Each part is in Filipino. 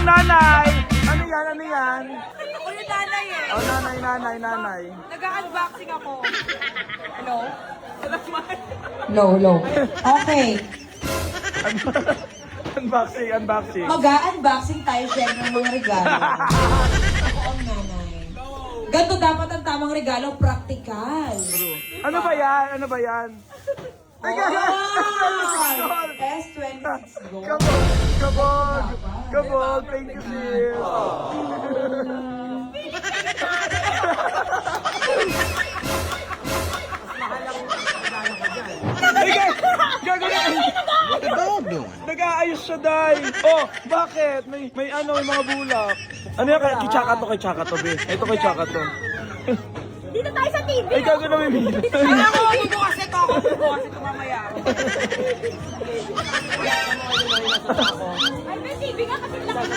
nanay! Ano yan? Ano yan? Ako yung nanay eh. Oh, nanay. Nag-unboxing ako. Hello? Low. Okay. Unboxing. Mag-unboxing tayo share ng mga regalo. Ako ang nanay. Ganito dapat ang tamang regalo, practical. Ano ba yan? S26 Gold. Kabog. Thank you, sis. Nag-aayos siya, Day. Oh, bakit? May mga bulak. Ano yan? Kay Chaka to, be. Ito kay Chaka to. Dito tayo sa TV. Ay, gago na may video. Ako, bubukas ito mamaya. Ay, may TV nga kasi laki.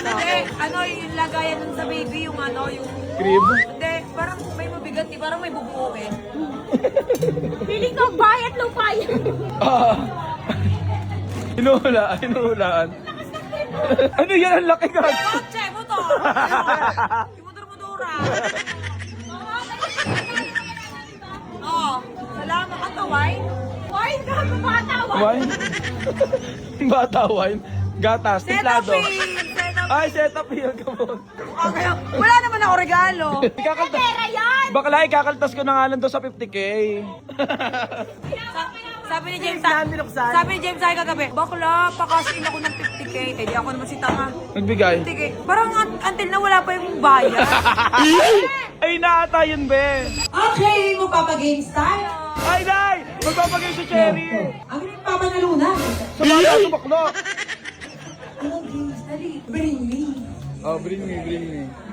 Hindi, yung lagayan nun sa baby, yung Crib? Hindi, parang may mabigat, parang may bubuuin. Feeling ko, bayat lupa yan. Hinuhulaan. Ano yan? Ang laki ka. Kotse mo to. Yung motor-motora. Salamat ka to, wine. Wine ka, bata wine. Wine? Bata wine? Gatas, templado. Ay, set up yun, kabog. Wala naman ako regalo. Pera yan! Bakla, ikakaltas ko na nga lang doon sa 50K. Sabi ni James ay kagabi, bakla, pakasin ako ng 50K. Eh, di ako naman si tanga. Nagbigay? 50K. Parang until na wala pa yung bayad. Ay, naata yun, be. Okay, magpapagames tayo. Ay, Day! Magpapagay si Cherry. Ang papanalunan. Sa bata, sa bakla. Anong games? Dali. Bring me. Oh, bring me.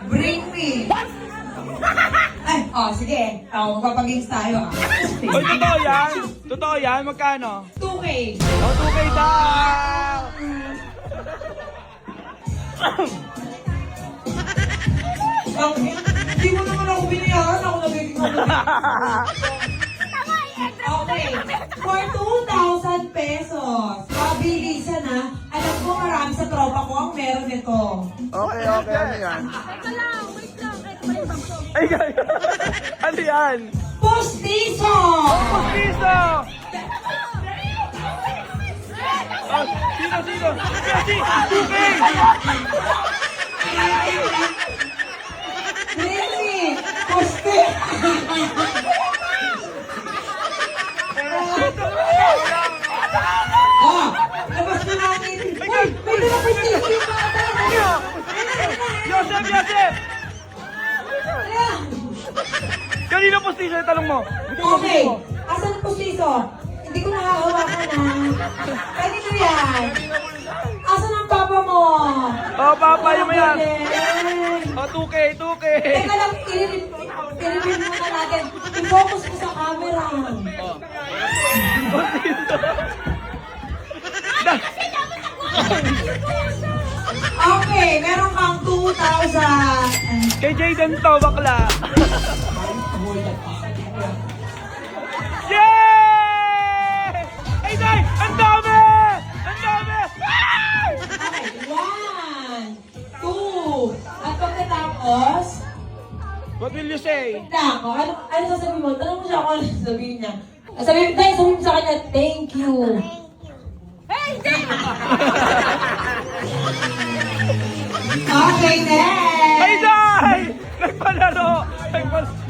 Bring me. Ay, sige. Magpapagames tayo. Oy, totoo yan? Magkano? 2K. Oh, 2K daw! Hindi mo naman ako binayaran. Ako nagiging Okay. For 2,000 pesos. Pabilisan ha. Alam ko marami sa tropa ko ang meron nito. Okay. Ano yan? Teka lang, wait lang. Ay, gaya. Ano yan? Postizo! Piso! Oh, sino? Kasi! 2K! Really? Postizo! Labas na natin! Uy! May mga postizo yung mga talaga! Yosef! Kanina postizo yung talong mo? Okay, asan ang postizo? Hindi ko nakahawakan ha. Kanino yan? Asan ang papa mo? Oh, papa, yung yan. Galing. Oh, 2K. Teka lang, i-review muna natin. I-focus mo sa camera. Okay, meron kang 2,000. Kay Jayden to, bakla. Yay! Ay, Day! Ang dami! Okay, 1, 2. At pagkatapos, What will you say? na ako, ano sasabihin mo? Tanong mo siya kung ano sasabihin niya. Sabihin mo sa kanya, thank you. Hey, hindi! Okay, next! Ay, Day! Nagpalaro!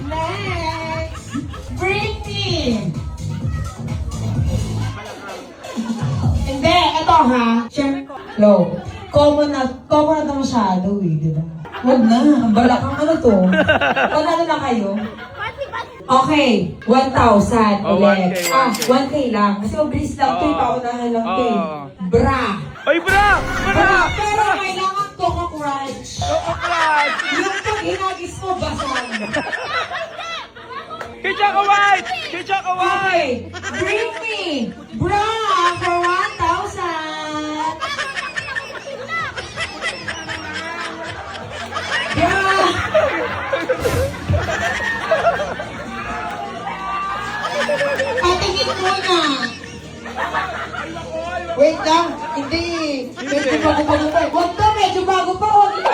Next! Bring me! Hindi, ito ha. Siyempre, low. Common na ito masyado di ba? Huwag na, ang balakang ano to. Panalo na kayo. Okay, 1,000 Oh, ulit. 1K. 1K lang. Kasi mabilis lang ito, paunahan lang ito. Bra! Ay, bra! Pero kailangan to ka-crunch. Crash! Yung pag hinagis mo, basang. Kay Chaka White! Okay, bring me bra for 1,000. Bra! Patingin muna. Wait lang, hindi. Medyo bago pa na tayo. Huwag na, medyo bago pa. Huwag na.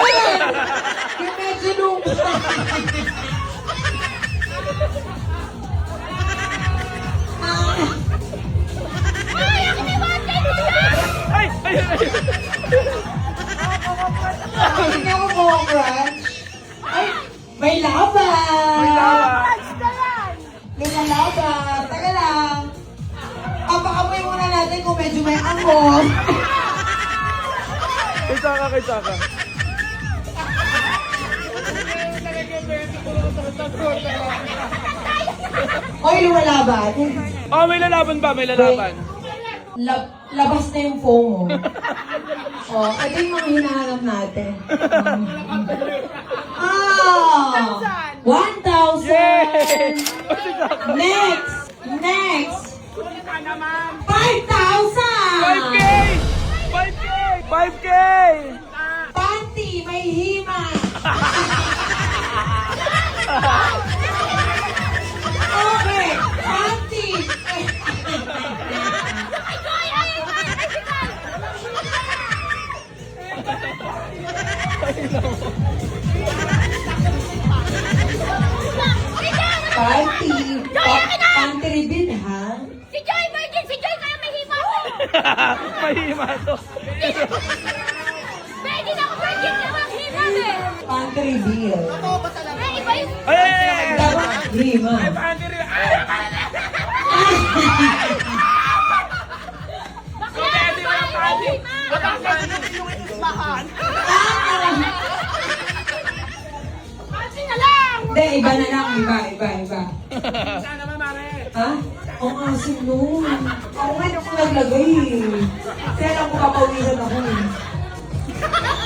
crunch. Ay, may laban. May laban. Lumalaban. Taga lang. Apakamoy muna natin kung medyo may angos. Kay Chaka, kay Chaka. Oy, lumalaban. Oh, may lalaban ba? May lalaban. Labas na yung foam mo. Oh, ito yung mga hinahanap natin. 1,000! Yay! Next! Next! 5,000! 5K! 5K! 5K! Panty, may hima! Okay, panty! Panty! Panty ribbon, ha? Si Joy Virgin! Si Joy kaya may hima ko! Mahima to. Virgin ako! Virgin ka mang hima eh! Panty reveal. May iba yung... Ay, ay, ay, ay. Dapat hima. Bakla! Di ba yung hima? Pansin na lang! Hindi, iba na lang. Iba. Ha? Ang asin nun. Ako ngayon ako naglagay eh. Kaya lang ko papawisan ako eh.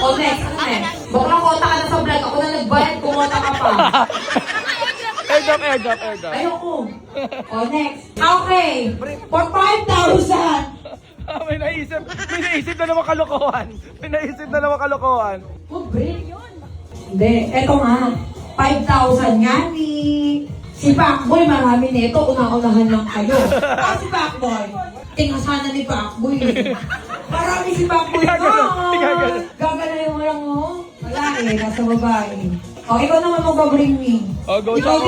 O next, ano next? Baka kota ka na sa vlog. Ako na nagbayad, kumota ka pa. Airdrop, airdrop, airdrop. Ayoko. O next. Okay. For 5,000. May naisip na naman kalokohan. May naisip na naman kalokohan. Oh, break yun. Hindi. Eto nga. 5,000 nga ni... Si Pacboy, marami nito. Una-unahan lang kayo. Si Pacboy. Tingasanan ni Pacboy. Marami si Pacboy. Gagano. Gagalayin mo lang mo. Wala eh. Nasa babae. O, ikaw naman magbabring me. Oh, go, Ikaw Chaka.